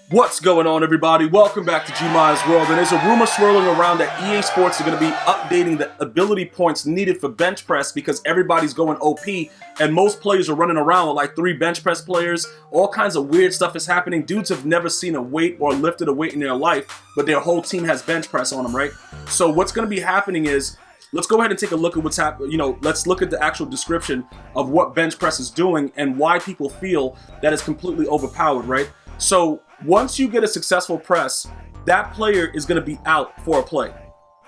What's going on, everybody? Welcome back to GmiasWorld. And there's a rumor swirling around that EA Sports are going to be updating the ability points needed for bench press because everybody's going OP and most players are running around with like 3 bench press players. All kinds of weird stuff is happening. Dudes have never seen a weight or lifted a weight in their life, but their whole team has bench press on them, right? So what's going to be happening is, let's go ahead and take a look at what's happening. Let's look at the actual description of what bench press is doing and why people feel that it's completely overpowered, right? So once you get a successful press, that player is going to be out for a play.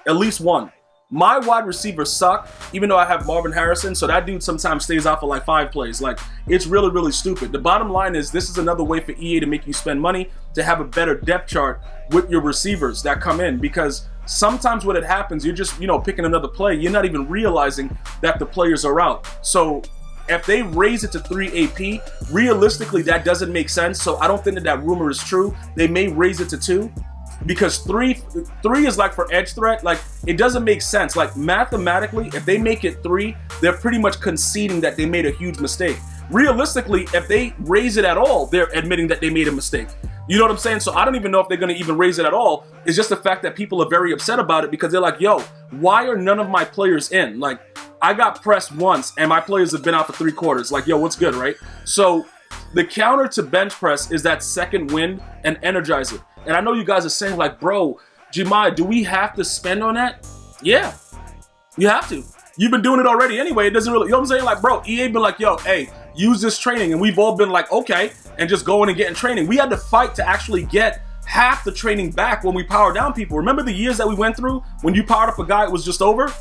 At least one. My wide receivers suck, even though I have Marvin Harrison, so that dude sometimes stays out for like 5 plays. Like, it's really, really stupid. The bottom line is this is another way for EA to make you spend money to have a better depth chart with your receivers that come in, because sometimes when it happens, you're just, picking another play. You're not even realizing that the players are out. So if they raise it to 3 AP, realistically, that doesn't make sense. So I don't think that rumor is true. They may raise it to 2 because 3 is like for edge threat. Like, it doesn't make sense. Like, mathematically, if they make it 3, they're pretty much conceding that they made a huge mistake. Realistically, if they raise it at all, they're admitting that they made a mistake. You know what I'm saying? So I don't even know if they're going to even raise it at all. It's just the fact that people are very upset about it because they're like, yo, why are none of my players in? Like, I got pressed once and my players have been out for 3 quarters. Like, yo, what's good, right? So the counter to bench press is that second wind and energizer. And I know you guys are saying like, bro, Gmi, do we have to spend on that? Yeah, you have to. You've been doing it already anyway. It doesn't really, you know what I'm saying? Like, bro, EA been like, yo, hey, use this training. And we've all been like, okay, and just going and getting training. We had to fight to actually get half the training back when we power down people. Remember the years that we went through when you powered up a guy, it was just over?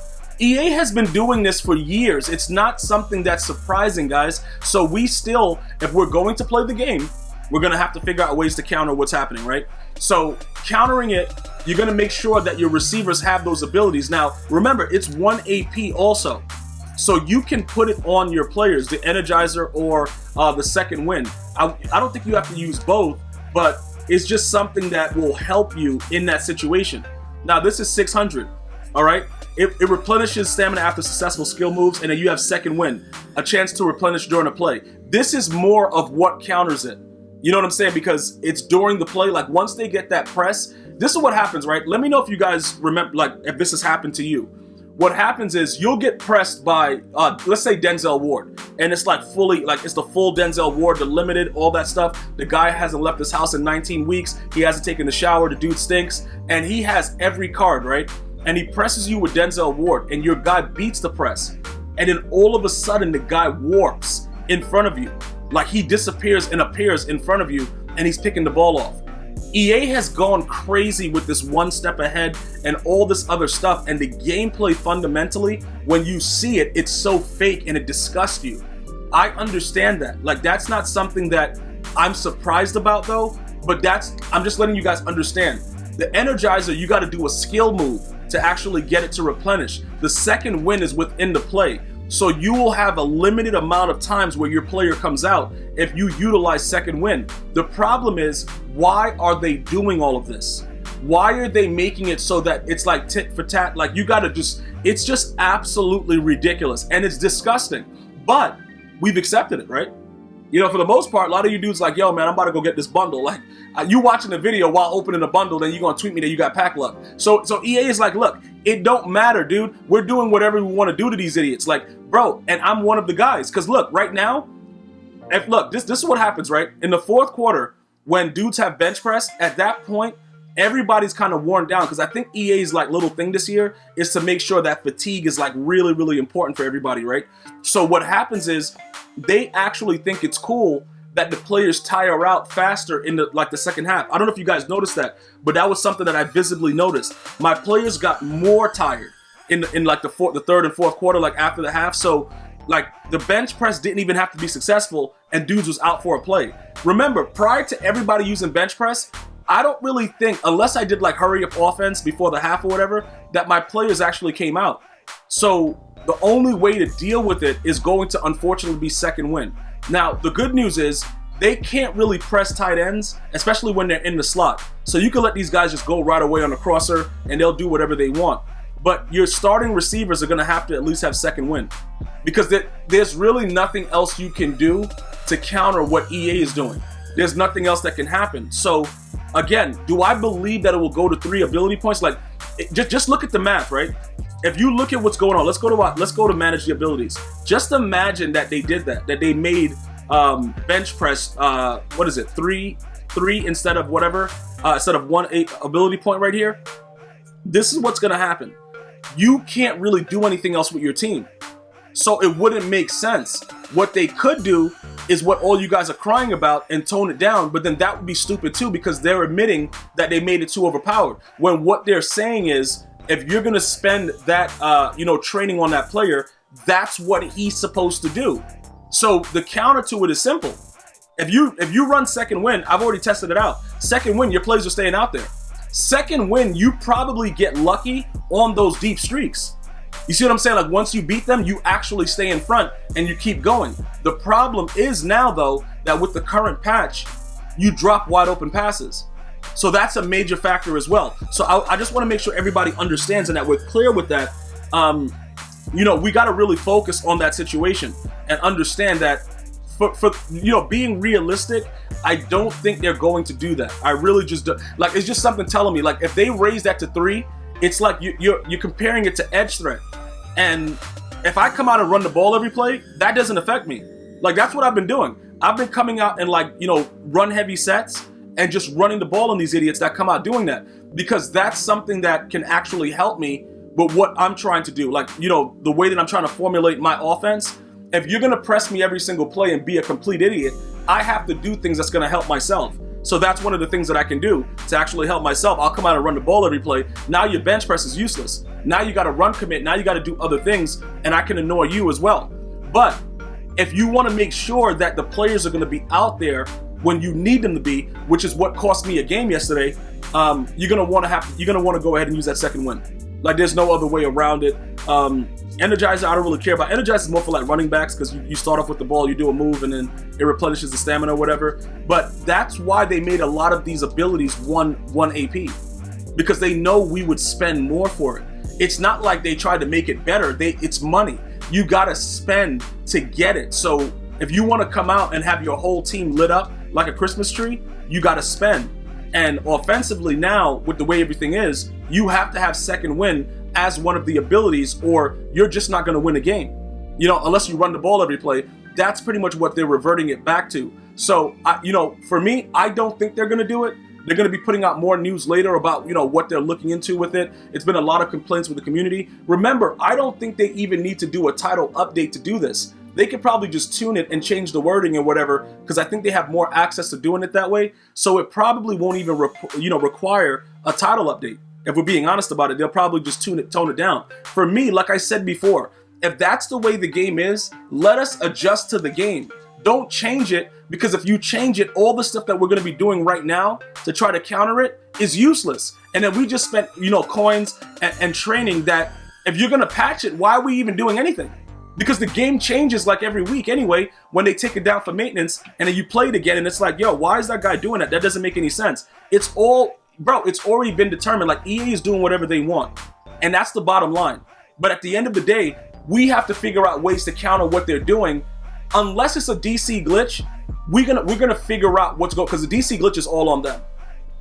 EA has been doing this for years. It's not something that's surprising, guys. So we still, if we're going to play the game, we're going to have to figure out ways to counter what's happening, right? So countering it, you're going to make sure that your receivers have those abilities. Now, remember, it's 1 AP also. So you can put it on your players, the Energizer or the second wind. I don't think you have to use both, but it's just something that will help you in that situation. Now, this is 600, all right? It replenishes stamina after successful skill moves, and then you have second wind, a chance to replenish during a play. This is more of what counters it. You know what I'm saying? Because it's during the play. Like, once they get that press, this is what happens, right? Let me know if you guys remember, like, if this has happened to you. What happens is you'll get pressed by, let's say Denzel Ward, and it's like fully, like it's the full Denzel Ward, the limited, all that stuff. The guy hasn't left his house in 19 weeks. He hasn't taken a shower. The dude stinks, and he has every card, right? And he presses you with Denzel Ward, and your guy beats the press. And then all of a sudden, the guy warps in front of you. Like, he disappears and appears in front of you, and he's picking the ball off. EA has gone crazy with this 1 step ahead and all this other stuff, and the gameplay fundamentally, when you see it, it's so fake and it disgusts you. I understand that. Like, that's not something that I'm surprised about though, but I'm just letting you guys understand. The Energizer, you got to do a skill move to actually get it to replenish. The second win is within the play. So you will have a limited amount of times where your player comes out if you utilize second win. The problem is, why are they doing all of this? Why are they making it so that it's like tit for tat? Like, you gotta it's just absolutely ridiculous and it's disgusting. But we've accepted it, right? For the most part, a lot of you dudes like, yo, man, I'm about to go get this bundle. Like, you watching the video while opening the bundle, then you're gonna tweet me that you got pack luck. So EA is like, look, it don't matter, dude. We're doing whatever we want to do to these idiots. Like, bro, and I'm one of the guys. Because look, right now, this is what happens, right? In the 4th quarter, when dudes have bench press, at that point, everybody's kind of worn down. Because I think EA's like little thing this year is to make sure that fatigue is like really, really important for everybody, right? So what happens is they actually think it's cool that the players tire out faster in the second half. I don't know if you guys noticed that, but that was something that I visibly noticed. My players got more tired in like the 3rd and 4th quarter, like after the half. So like the bench press didn't even have to be successful and dudes was out for a play. Remember, prior to everybody using bench press, I don't really think, unless I did like hurry up offense before the half or whatever, that my players actually came out. So the only way to deal with it is going to unfortunately be second win. Now, the good news is they can't really press tight ends, especially when they're in the slot. So you can let these guys just go right away on the crosser and they'll do whatever they want. But your starting receivers are going to have to at least have second win, because there's really nothing else you can do to counter what EA is doing. There's nothing else that can happen. So again, do I believe that it will go to 3 ability points? Like, just look at the math, right? If you look at what's going on, let's go to manage the abilities. Just imagine that they did that they made bench press, what is it, three instead of whatever, instead of 1 ability point right here. This is what's gonna happen. You can't really do anything else with your team. So it wouldn't make sense. What they could do is what all you guys are crying about and tone it down, but then that would be stupid too, because they're admitting that they made it too overpowered. When what they're saying is, if you're gonna spend that, training on that player, that's what he's supposed to do. So the counter to it is simple. If you run second win, I've already tested it out. Second win, your players are staying out there. Second win, you probably get lucky on those deep streaks. You see what I'm saying? Like, once you beat them, you actually stay in front and you keep going. The problem is now, though, that with the current patch, you drop wide open passes. So that's a major factor as well. So I just want to make sure everybody understands and that we're clear with that. We got to really focus on that situation and understand that for being realistic, I don't think they're going to do that. I really just do. Like, it's just something telling me, like, if they raise that to 3, it's like you're comparing it to edge threat. And if I come out and run the ball every play, that doesn't affect me. Like, that's what I've been doing. I've been coming out and, like, run heavy sets and just running the ball on these idiots that come out doing that, because that's something that can actually help me with what I'm trying to do. Like, the way that I'm trying to formulate my offense. If you're going to press me every single play and be a complete idiot, I have to do things that's going to help myself. So that's one of the things that I can do to actually help myself. I'll come out and run the ball every play. Now your bench press is useless. Now you got to run commit. Now you got to do other things, and I can annoy you as well. But if you want to make sure that the players are going to be out there when you need them to be, which is what cost me a game yesterday, you're going to want to go ahead and use that second win. Like, there's no other way around it. Energizer, I don't really care about. Energizer is more for like running backs, because you start off with the ball, you do a move, and then it replenishes the stamina or whatever. But that's why they made a lot of these abilities one AP, because they know we would spend more for it. It's not like they tried to make it better. It's money. You gotta spend to get it. So if you want to come out and have your whole team lit up like a Christmas tree, you gotta spend. And offensively now, with the way everything is, you have to have second win as one of the abilities, or you're just not going to win a game. Unless you run the ball every play. That's pretty much what they're reverting it back to. So, for me, I don't think they're going to do it. They're going to be putting out more news later about, what they're looking into with it. It's been a lot of complaints with the community. Remember, I don't think they even need to do a title update to do this. They could probably just tune it and change the wording and whatever, because I think they have more access to doing it that way. So it probably won't even require a title update. If we're being honest about it, they'll probably just tone it down. For me, like I said before, if that's the way the game is, let us adjust to the game. Don't change it, because if you change it, all the stuff that we're going to be doing right now to try to counter it is useless. And then we just spent, coins and training that if you're going to patch it, why are we even doing anything? Because the game changes like every week anyway when they take it down for maintenance, and then you play it again and it's like, yo, why is that guy doing that? That doesn't make any sense. It's already been determined. Like, EA is doing whatever they want, and that's the bottom line. But at the end of the day, we have to figure out ways to counter what they're doing. Unless it's a DC glitch, we're gonna figure out what's going, because the DC glitch is all on them.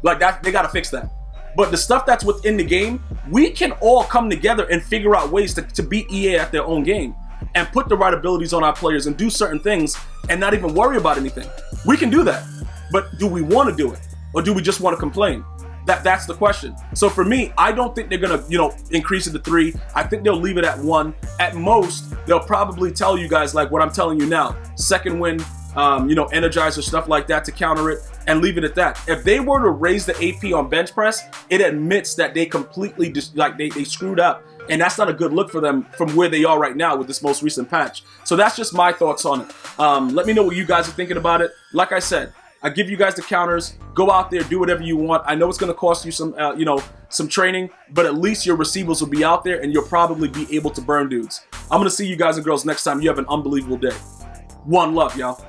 Like, that, they gotta fix that. But the stuff that's within the game, we can all come together and figure out ways to beat EA at their own game, and put the right abilities on our players and do certain things and not even worry about anything. We can do that. But do we want to do it? Or do we just want to complain? That's the question. So for me, I don't think they're going to, increase it to 3. I think they'll leave it at 1. At most, they'll probably tell you guys like what I'm telling you now. Second win, Energizer, stuff like that to counter it, and leave it at that. If they were to raise the AP on bench press, it admits that they completely they screwed up. And that's not a good look for them from where they are right now with this most recent patch. So that's just my thoughts on it. Let me know what you guys are thinking about it. Like I said, I give you guys the counters. Go out there, do whatever you want. I know it's going to cost you some training, but at least your receivers will be out there and you'll probably be able to burn dudes. I'm going to see you guys and girls next time. You have an unbelievable day. One love, y'all.